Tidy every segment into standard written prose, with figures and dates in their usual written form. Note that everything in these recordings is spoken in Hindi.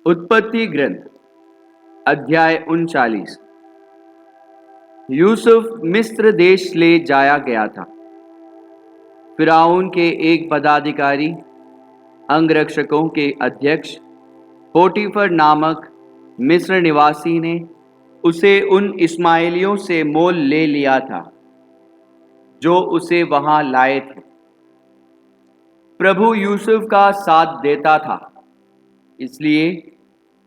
उत्पत्ति ग्रंथ अध्याय 39। यूसुफ मिस्र देश ले जाया गया था। फिरौन के एक पदाधिकारी अंगरक्षकों के अध्यक्ष पोटीफर नामक मिस्र निवासी ने उसे उन इस्माइलियों से मोल ले लिया था जो उसे वहां लाए थे। प्रभु यूसुफ का साथ देता था, इसलिए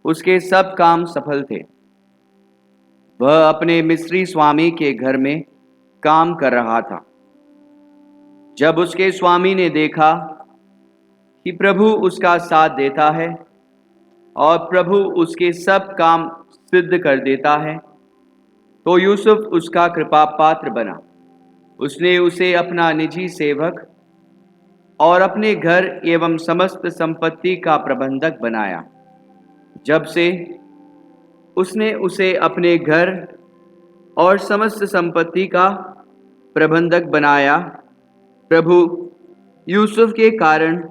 उसके सब काम सफल थे। वह अपने मिस्री स्वामी के घर में काम कर रहा था। जब उसके स्वामी ने देखा कि प्रभु उसका साथ देता है और प्रभु उसके सब काम सिद्ध कर देता है, तो यूसुफ उसका कृपा पात्र बना। उसने उसे अपना निजी सेवक और अपने घर एवं समस्त संपत्ति का प्रबंधक बनाया। जब से उसने उसे अपने घर और समस्त संपत्ति का प्रबंधक बनाया, प्रभु यूसुफ के कारण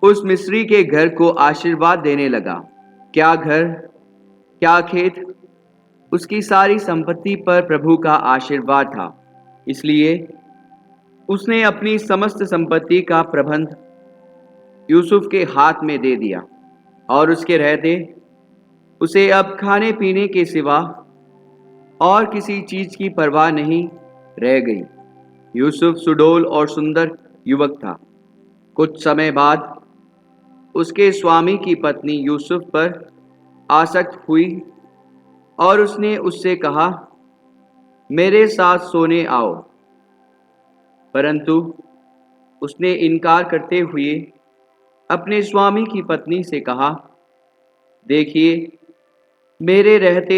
उस मिस्री के घर को आशीर्वाद देने लगा। क्या घर, क्या खेत, उसकी सारी संपत्ति पर प्रभु का आशीर्वाद था। इसलिए उसने अपनी समस्त संपत्ति का प्रबंध यूसुफ के हाथ में दे दिया और उसके रहते उसे अब खाने पीने के सिवा और किसी चीज की परवाह नहीं रह गई। यूसुफ सुडौल और सुंदर युवक था। कुछ समय बाद उसके स्वामी की पत्नी यूसुफ पर आसक्त हुई और उसने उससे कहा, मेरे साथ सोने आओ। परंतु उसने इनकार करते हुए अपने स्वामी की पत्नी से कहा, देखिए, मेरे रहते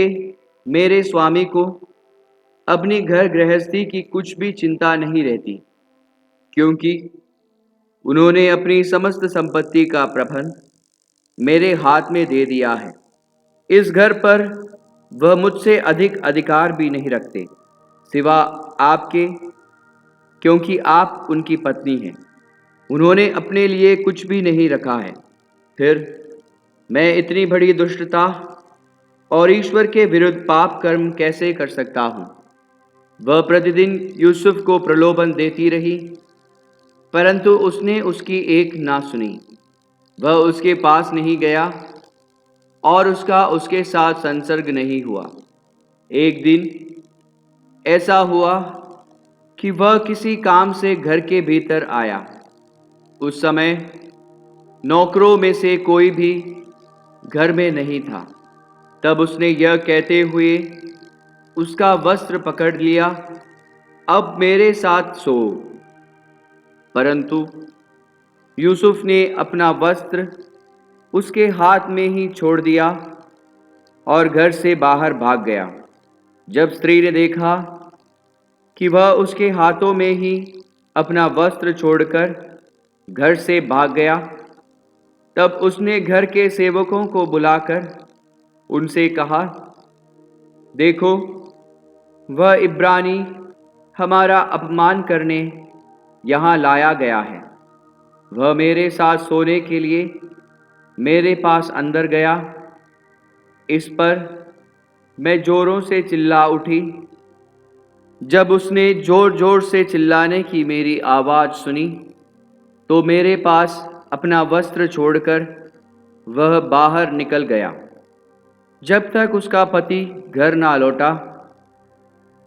मेरे स्वामी को अपनी घर गृहस्थी की कुछ भी चिंता नहीं रहती, क्योंकि उन्होंने अपनी समस्त संपत्ति का प्रबंध मेरे हाथ में दे दिया है। इस घर पर वह मुझसे अधिक अधिकार भी नहीं रखते, सिवा आपके, क्योंकि आप उनकी पत्नी हैं। उन्होंने अपने लिए कुछ भी नहीं रखा है। फिर मैं इतनी बड़ी दुष्टता और ईश्वर के विरुद्ध पाप कर्म कैसे कर सकता हूँ? वह प्रतिदिन यूसुफ को प्रलोभन देती रही, परंतु उसने उसकी एक ना सुनी। वह उसके पास नहीं गया और उसका उसके साथ संसर्ग नहीं हुआ। एक दिन ऐसा हुआ कि वह किसी काम से घर के भीतर आया। उस समय नौकरों में से कोई भी घर में नहीं था। तब उसने यह कहते हुए उसका वस्त्र पकड़ लिया, अब मेरे साथ सो। परंतु यूसुफ ने अपना वस्त्र उसके हाथ में ही छोड़ दिया और घर से बाहर भाग गया। जब स्त्री ने देखा कि वह उसके हाथों में ही अपना वस्त्र छोड़कर घर से भाग गया, तब उसने घर के सेवकों को बुलाकर उनसे कहा, देखो, वह इब्रानी हमारा अपमान करने यहाँ लाया गया है। वह मेरे साथ सोने के लिए मेरे पास अंदर गया। इस पर मैं जोरों से चिल्ला उठी। जब उसने जोर जोर से चिल्लाने की मेरी आवाज़ सुनी, तो मेरे पास अपना वस्त्र छोड़कर वह बाहर निकल गया। जब तक उसका पति घर ना लौटा,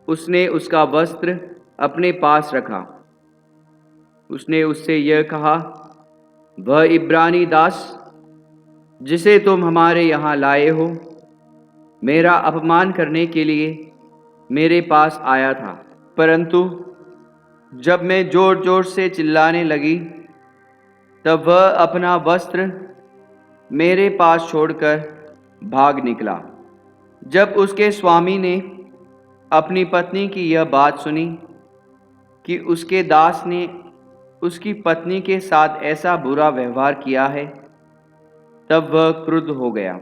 उसने उसका वस्त्र अपने पास रखा। उसने उससे यह कहा, वह इब्रानी दास जिसे तुम हमारे यहाँ लाए हो, मेरा अपमान करने के लिए मेरे पास आया था। परंतु जब मैं जोर जोर से चिल्लाने लगी, तब वह अपना वस्त्र मेरे पास छोड़कर भाग निकला। जब उसके स्वामी ने अपनी पत्नी की यह बात सुनी कि उसके दास ने उसकी पत्नी के साथ ऐसा बुरा व्यवहार किया है, तब वह क्रुद्ध हो गया।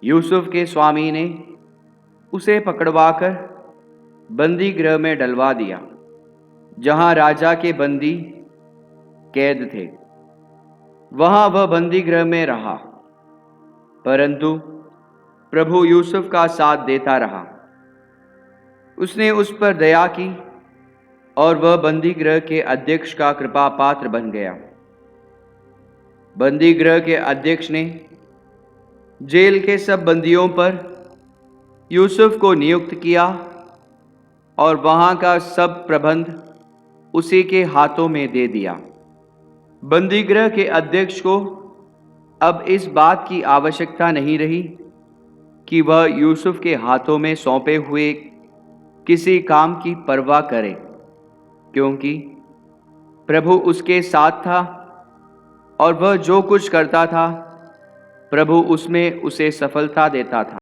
यूसुफ के स्वामी ने उसे पकड़वाकर बंदी गृह में डलवा दिया, जहां राजा के बंदी कैद थे। वहां वह बंदी गृह में रहा। परंतु प्रभु यूसुफ का साथ देता रहा। उसने उस पर दया की और वह बंदी गृह के अध्यक्ष का कृपा पात्र बन गया। बंदी गृह के अध्यक्ष ने जेल के सब बंदियों पर यूसुफ को नियुक्त किया और वहां का सब प्रबंध उसी के हाथों में दे दिया। बंदी गृह के अध्यक्ष को अब इस बात की आवश्यकता नहीं रही कि वह यूसुफ के हाथों में सौंपे हुए किसी काम की परवाह करे, क्योंकि प्रभु उसके साथ था और वह जो कुछ करता था प्रभु उसमें उसे सफलता देता था।